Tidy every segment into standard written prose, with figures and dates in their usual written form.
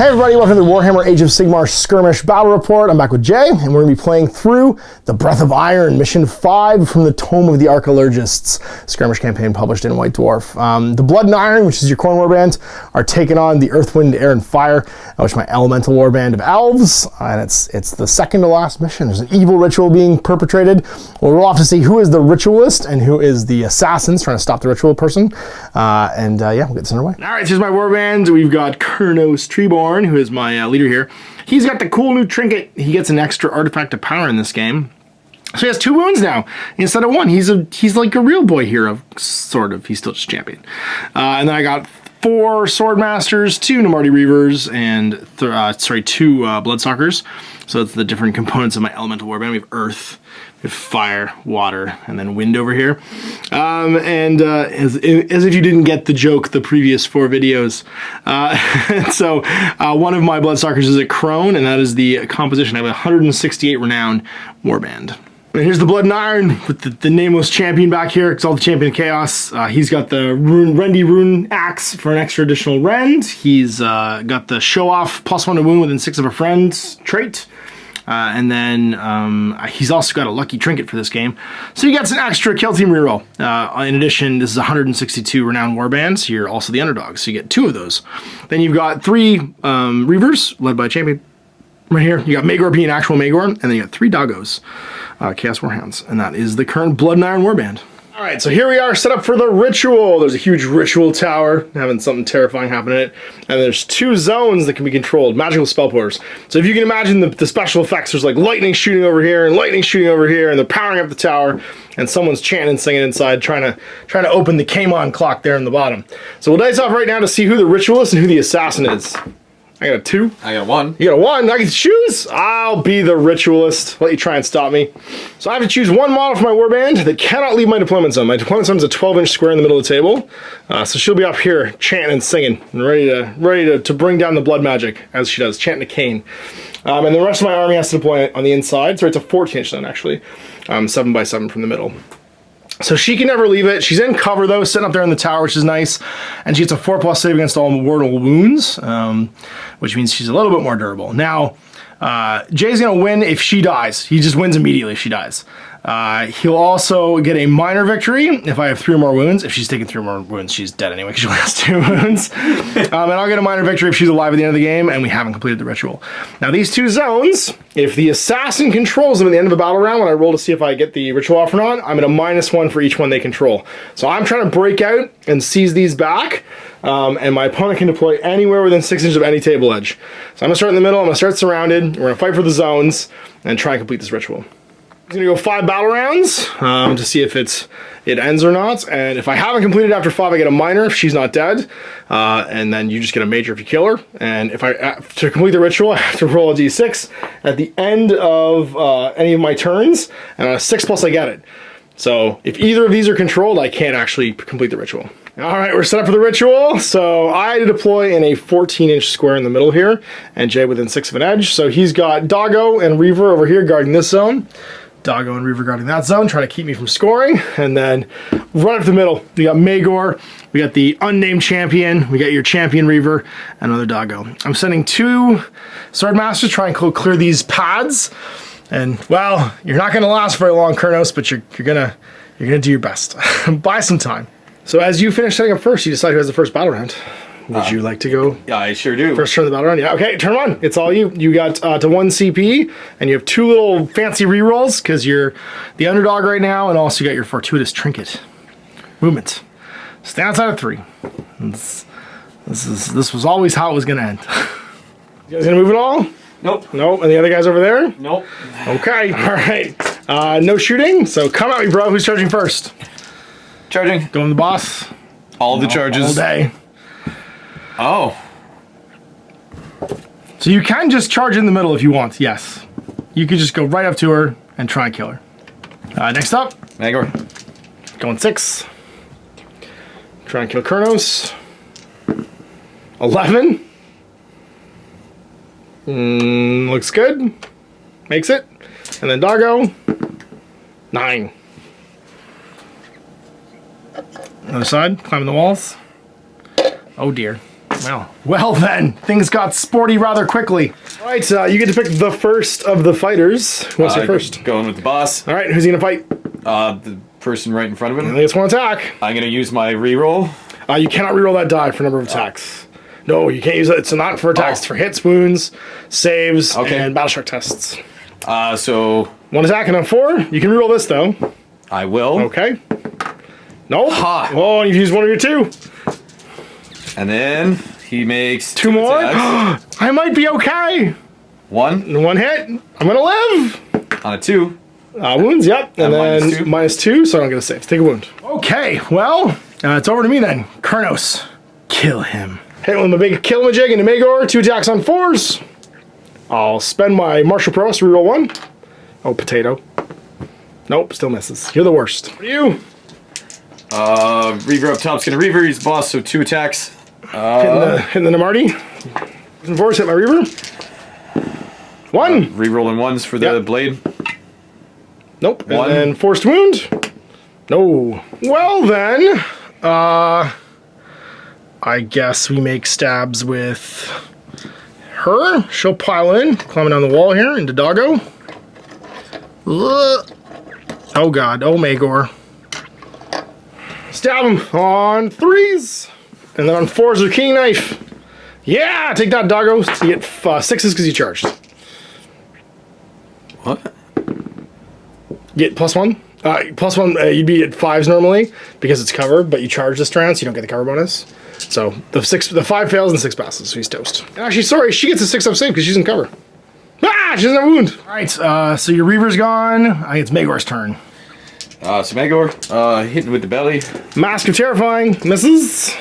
Hey everybody, welcome to the Warhammer Age of Sigmar Skirmish Battle Report. I'm back with Jay, and we're going to be playing through the Breath of Iron, Mission 5 from the Tome of the Arcallurgists, Skirmish campaign published in White Dwarf. The Blood and Iron, which is your corn warband, are taking on the Earth, Wind, Air, and Fire, which is my elemental warband of elves, and it's the second to last mission. There's an evil ritual being perpetrated. We'll off to see who is the ritualist and who is the assassins trying to stop the ritual person, yeah, we'll get this underway. All right, here's my warband. We've got Kurnos Treeborn, who is my leader here. He's got the cool new trinket. He gets an extra artifact of power in this game. So he has 2 wounds now instead of 1. He's like a real boy hero, sort of. He's still just champion. And then I got 4 sword masters, 2 Namarti Reavers, and 2 Bloodsuckers. So it's the different components of my elemental warband. We have earth, we have fire, water, and then wind over here. As if you didn't get the joke the previous 4 videos. One of my Bloodsuckers is a crone, and that is the composition. I have a 168 renowned warband. And here's the Blood and Iron with the nameless champion back here. It's all the champion of chaos. He's got the Rendy rune axe for an extra additional rend. He's got the show off +1 to wound within 6 of a friend's trait. And then he's also got a lucky trinket for this game. So he gets an extra kill team reroll. In addition, this is 162 renowned warbands. You're also the underdog, so you get 2 of those. Then you've got 3 Reavers, led by a champion. Right here, you got Magor being actual Magor, and then you got 3 Doggos, Chaos Warhounds, and that is the current Blood and Iron warband. All right, so here we are set up for the ritual. There's a huge ritual tower having something terrifying happen in it, and there's 2 zones that can be controlled, magical spell porters. So if you can imagine the special effects, there's like lightning shooting over here and lightning shooting over here, and they're powering up the tower, and someone's chanting and singing inside, trying to open the Kamon clock there in the bottom. So we'll dice off right now to see who the ritualist and who the assassin is. I got a 2. I got a 1. You got a 1? I can choose? I'll be the ritualist. Let you try and stop me. So I have to choose 1 model for my warband that cannot leave my deployment zone. My deployment zone is a 12-inch square in the middle of the table. So she'll be up here chanting and singing and ready to bring down the blood magic, as she does, chanting a cane. And the rest of my army has to deploy on the inside. So it's a 14-inch zone, actually. 7 by 7 from the middle. So she can never leave it. She's in cover though, sitting up there in the tower, which is nice. And she gets a 4+ save against all mortal wounds, which means she's a little bit more durable. Now, Jay's gonna win if she dies. He just wins immediately if she dies. He'll also get a minor victory if I have 3 or more wounds. If she's taken 3 or more wounds, she's dead anyway because she only has 2 wounds. And I'll get a minor victory if she's alive at the end of the game and we haven't completed the ritual. Now these 2 zones, if the assassin controls them at the end of a battle round, when I roll to see if I get the ritual off or not, I'm at a -1 for each one they control. So I'm trying to break out and seize these back. And my opponent can deploy anywhere within 6 inches of any table edge. So I'm gonna start in the middle, I'm gonna start surrounded, we're gonna fight for the zones, and try and complete this ritual. I'm gonna go 5 battle rounds to see if it ends or not, and if I haven't completed after 5, I get a minor if she's not dead, and then you just get a major if you kill her. And if to complete the ritual, I have to roll a d6 at the end of any of my turns, and on a 6+ I get it. So if either of these are controlled, I can't actually complete the ritual. All right, we're set up for the ritual. So I deploy in a 14-inch square in the middle here, and Jay within 6 of an edge. So he's got Doggo and Reaver over here guarding this zone. Doggo and Reaver guarding that zone, trying to keep me from scoring. And then right up the middle, we got Magor, we got the unnamed champion, we got your champion Reaver, and another Doggo. I'm sending 2 sword masters to try and clear these pads. And well, you're not gonna last very long, Kurnos, but you're gonna do your best. Buy some time. So as you finish setting up first, you decide who has the first battle round. Would you like to go? Yeah, I sure do. First turn of the battle round? Yeah, okay, turn 1. It's all you. You got to 1 CP, and you have 2 little fancy rerolls, because you're the underdog right now, and also you got your fortuitous trinket. Movement. Stand outside of 3. This was always how it was gonna end. You guys gonna move at all? Nope. Nope. And the other guys over there? Nope. Okay, all right. No shooting, so come at me, bro. Who's charging first? Charging. Going the boss. All the charges. All day. Oh. So you can just charge in the middle if you want, yes. You could just go right up to her and try and kill her. Next up. Magor. Going 6. Try and kill Kurnos. 11. Looks good. Makes it. And then Doggo. 9. Other side, climbing the walls. Oh dear. Well then, things got sporty rather quickly. All right, you get to pick the first of the fighters. Who wants to go first? Going with the boss. All right, who's he gonna fight? The person right in front of him. He only gets one attack. I'm gonna use my reroll. You cannot reroll that die for number of attacks. No, you can't use it. It's not for attacks. It's for hits, wounds, saves, and battle shock tests. So one attack and a 4. You can reroll this though. I will. Okay. No. Ha. Oh, you've used one of your 2. And then he makes 2 more. attacks. I might be okay. 1 1 hit. I'm gonna live. on a 2. Wounds, yep. And then -2, so I don't get a save. Take a wound. Okay, well, it's over to me then. Kurnos, kill him. Hit with my big kill-a-majig into Magor. 2 attacks on 4s. I'll spend my martial prowess to reroll 1. Oh, potato. Nope, still misses. You're the worst. What are you? Reaver up top's gonna Reaver. He's the boss, so 2 attacks. Hitting the Namarti. And 4s hit my Reaver. 1. Rerolling 1s for the blade. Nope. 1. And then forced wound. No. Well then, I guess we make stabs with her. She'll pile in, climbing down the wall here into Doggo. Ugh. Oh god, oh Magor. Stab him on 3s. And then on 4s with King Knife. Yeah, take that Doggo. So you get 6s because you charged. What? Get +1. +1, you'd be at 5s normally because it's cover, but you charge this round, so you don't get the cover bonus. So the 5 fails and 6 passes, so he's toast. Actually, sorry, she gets a 6-up save because she's in cover. Ah, she doesn't have a wound. All right, so your Reaver's gone. I think it's Magor's turn. So Magor, hitting with the belly. Mask of Terrifying, misses.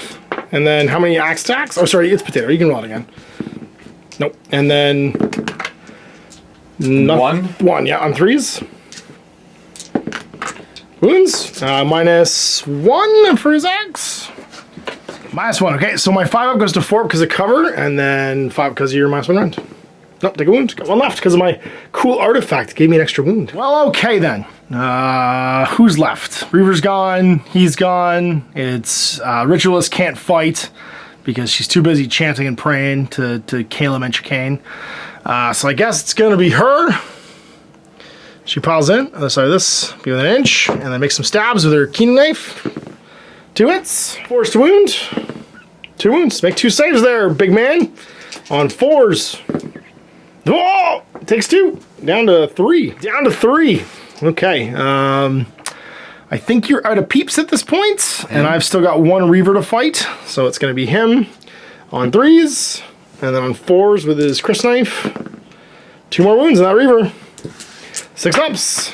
And then how many axe attacks? Oh, sorry, it's Potato. You can roll it again. Nope. And then 1. 1, yeah, on 3s. Wounds, -1 for his axe. -1, okay, so my 5-up goes to 4 because of cover, and then 5 because of your -1 round. Nope, take a wound. Got 1 left because of my cool artifact. It gave me an extra wound. Well, okay then. Who's left? Reaver's gone, he's gone. It's Ritualist can't fight because she's too busy chanting and praying to Caleb and Chicane. So I guess it's gonna be her. She piles in, other side of this, be within an inch, and then makes some stabs with her keen knife. 2 hits, forced wound, 2 wounds. Make 2 saves there, big man. On 4s. Oh, takes 2, down to 3. Down to 3. Okay, I think you're out of peeps at this point, and I've still got 1 Reaver to fight, so it's gonna be him on 3s, and then on 4s with his Chris knife. 2 more wounds on that Reaver. 6 ups.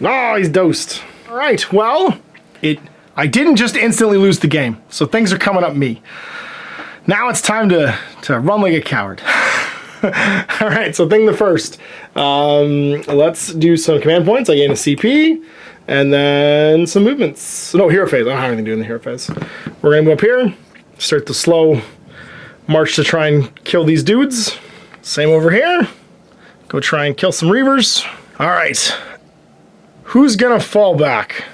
No, he's dosed. All right, well, I didn't just instantly lose the game, so things are coming up me. Now it's time to run like a coward. All right, so thing the first. Let's do some command points. I gain a CP, and then some movements. No, hero phase. I don't have anything to do in the hero phase. We're gonna move up here, start the slow march to try and kill these dudes. Same over here. Go try and kill some Reavers. All right. Who's gonna fall back?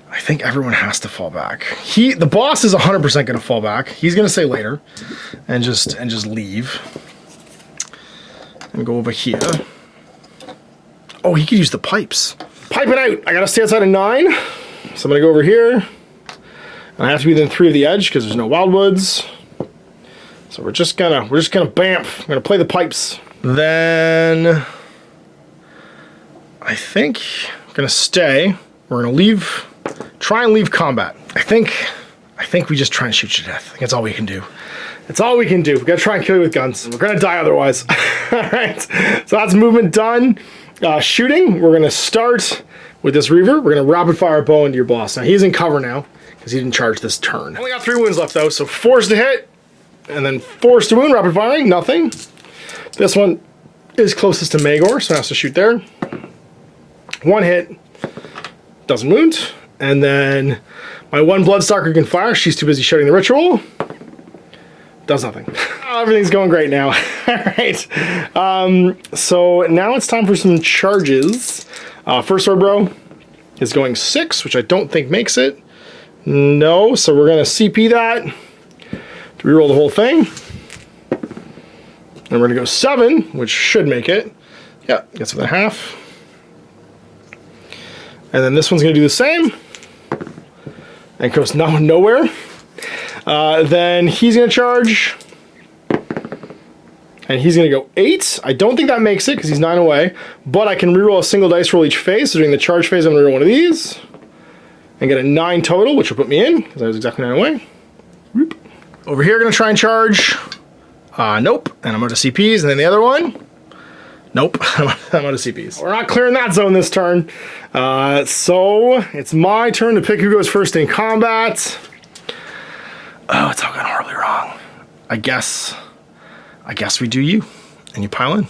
I think everyone has to fall back. The boss is 100% gonna fall back. He's gonna say later, and just leave. And go over here. Oh, he could use the pipes. Pipe it out. I gotta stay outside of 9, so I'm gonna go over here. And I have to be within 3 of the edge because there's no wildwoods. So we're just gonna bamf. I'm gonna play the pipes. Then I think I'm gonna stay. We're gonna leave. Try and leave combat. I think we just try and shoot you to death. I think that's all we can do. That's all we can do. We gotta try and kill you with guns. We're gonna die otherwise. All right. So that's movement done. Shooting. We're gonna start with this Reaver. We're gonna rapid fire a bow into your boss. Now he's in cover now because he didn't charge this turn. Only got 3 wounds left though. So forced to hit, and then forced to wound. Rapid firing. Nothing. This one is closest to Magor, so I have to shoot there. 1 hit, doesn't wound. And then my 1 Bloodstalker can fire. She's too busy shutting the ritual. Does nothing. Oh, everything's going great now. All right. So now it's time for some charges. First sword bro is going 6, which I don't think makes it. No, so we're going to CP that to reroll the whole thing. And we're going to go 7, which should make it. Yeah, gets within half. And then this one's going to do the same. And goes nowhere. Then he's going to charge. And he's going to go 8. I don't think that makes it because he's 9 away. But I can reroll a single dice roll each phase. So during the charge phase, I'm going to roll one of these. And get a 9 total, which will put me in because I was exactly 9 away. Whoop. Over here, going to try and charge. Nope. And I'm out of CPs. And then the other one. Nope. I'm out of CPs. We're not clearing that zone this turn. So it's my turn to pick who goes first in combat. Oh, it's all gone horribly wrong. I guess we do you. And you pile in.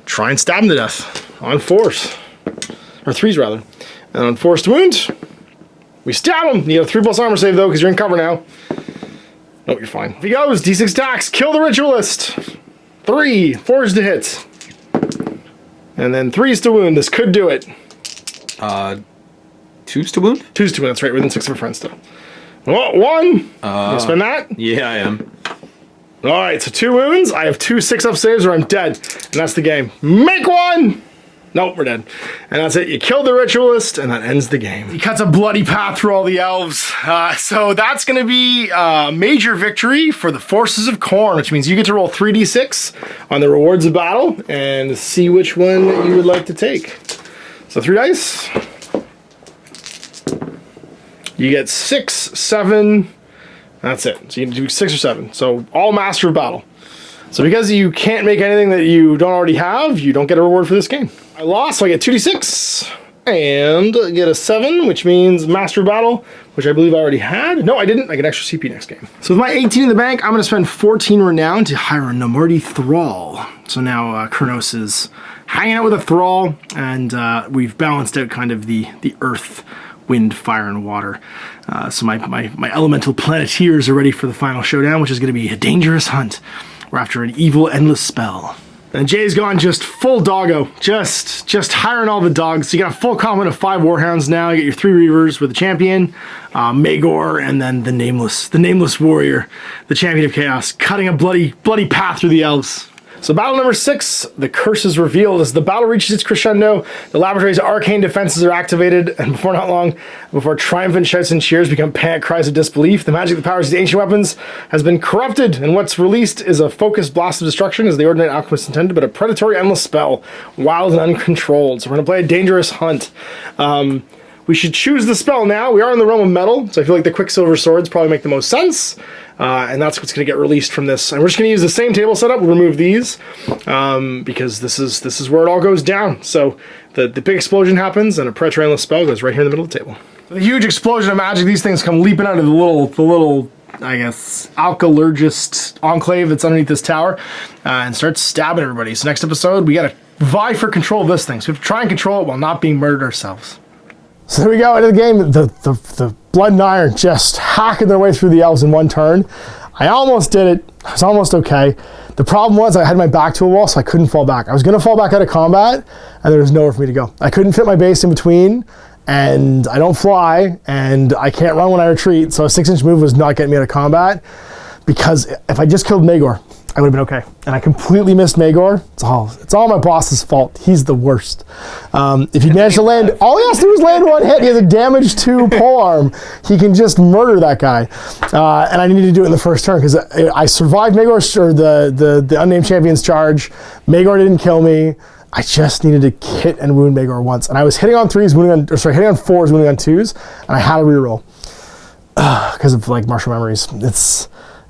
Try and stab him to death. On force. Or 3s, rather. And on forced wound, we stab him. You have 3+ armor save, though, because you're in cover now. Nope, you're fine. If he goes, D6 attacks. Kill the Ritualist. 3. 4s to hit. And then 3s to wound. This could do it. 2s to wound? 2s to wound. That's right. Within 6 of a friend still. Oh, 1. You spend that? Yeah, I am. All right, so 2 wounds. I have 2 6-up saves or I'm dead. And that's the game. Make 1! Nope, we're dead. And that's it. You killed the Ritualist, and that ends the game. He cuts a bloody path through all the elves. So that's going to be a major victory for the Forces of Khorne, which means you get to roll 3d6 on the rewards of battle and see which one you would like to take. So 3 dice. You get 6, 7. That's it. So you can do 6 or 7. So all Master of Battle. So because you can't make anything that you don't already have, you don't get a reward for this game. I lost, so I get 2d6 and get a 7, which means Master of Battle, which I believe I already had. No, I didn't. I get extra CP next game. So with my 18 in the bank, I'm going to spend 14 renown to hire a Namarti Thrall. So now Kurnos is hanging out with a Thrall, and we've balanced out kind of the earth, wind, fire, and water. So my elemental planeteers are ready for the final showdown, which is going to be a dangerous hunt. We're after an evil, endless spell. And Jay's gone just full doggo, just hiring all the dogs. So you got a full complement of 5 Warhounds now. You get your 3 Reavers with the champion, Magor, and then the nameless warrior, the champion of chaos, cutting a bloody path through the elves. So battle number 6, the curse is revealed. As the battle reaches its crescendo, the laboratory's arcane defenses are activated, and before triumphant shouts and cheers become panic cries of disbelief, the magic that powers these ancient weapons has been corrupted, and what's released is a focused blast of destruction as the ordinary alchemist intended, but a predatory endless spell, wild and uncontrolled. So we're going to play a dangerous hunt. We should choose the spell now. We are in the realm of metal, so I feel like the Quicksilver swords probably make the most sense. And that's what's going to get released from this. And we're just going to use the same table setup. We'll remove these because this is where it all goes down. So the big explosion happens, and a predatory endless spell goes right here in the middle of the table. The huge explosion of magic. These things come leaping out of the little I guess Arcallurgist enclave that's underneath this tower, and starts stabbing everybody. So next episode, we got to vie for control of this thing. So we have to try and control it while not being murdered ourselves. So there we go, into the game. The Blood and Iron just hacking their way through the elves in one turn. I almost did it. I was almost okay. The problem was I had my back to a wall, so I couldn't fall back. I was going to fall back out of combat, and there was nowhere for me to go. I couldn't fit my base in between, and I don't fly, and I can't run when I retreat, so a 6-inch move was not getting me out of combat, because if I just killed Magor, I would have been okay. And I completely missed Magor. It's all my boss's fault. He's the worst. If he managed to land, all he has to do is land 1 hit. He has a damage 2 polearm. He can just murder that guy. And I needed to do it in the first turn because I survived Magor's, or the unnamed champion's charge. Magor didn't kill me. I just needed to hit and wound Magor once. And I was hitting on 3s, hitting on 4s, wounding on 2s, and I had a reroll because of like martial memories.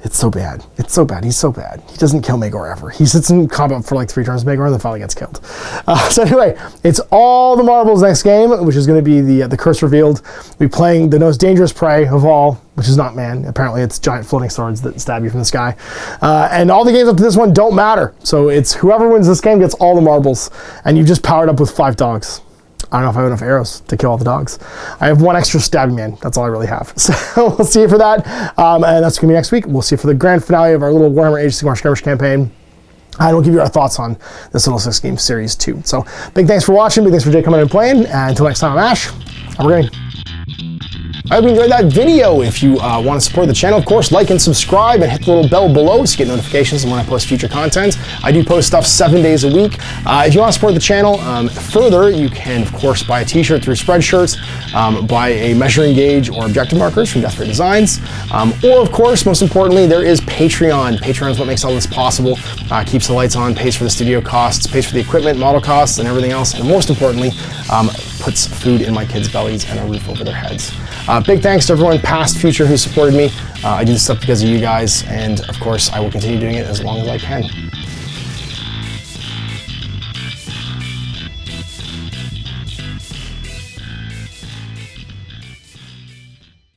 It's so bad. It's so bad. He's so bad. He doesn't kill Magor ever. He sits in combat for like 3 turns with Magor and then finally gets killed. So anyway, it's all the marbles next game, which is going to be the curse revealed. We'll be playing the most dangerous prey of all, which is not man. Apparently it's giant floating swords that stab you from the sky. And all the games up to this one don't matter. So it's whoever wins this game gets all the marbles. And you've just powered up with 5 dogs. I don't know if I have enough arrows to kill all the dogs. I have 1 extra stabbing man. That's all I really have. So we'll see you for that. And that's going to be next week. We'll see you for the grand finale of our little Warhammer Age of Sigmar Skirmish campaign. And we'll give you our thoughts on this little 6-game series too. So big thanks for watching. Big thanks for Jay coming in and playing. And until next time, I'm Ash. I'm Green. I hope you enjoyed that video. If you want to support the channel, of course, like and subscribe and hit the little bell below so you get notifications when I post future content. I do post stuff 7 days a week. If you want to support the channel further, you can, of course, buy a t-shirt through Spreadshirts, buy a measuring gauge or objective markers from Death Ray Designs, or, of course, most importantly, there is Patreon. Patreon is what makes all this possible, keeps the lights on, pays for the studio costs, pays for the equipment, model costs, and everything else, and most importantly, puts food in my kids' bellies and a roof over their heads. Big thanks to everyone, past, future, who supported me. I do this stuff because of you guys, and of course, I will continue doing it as long as I can.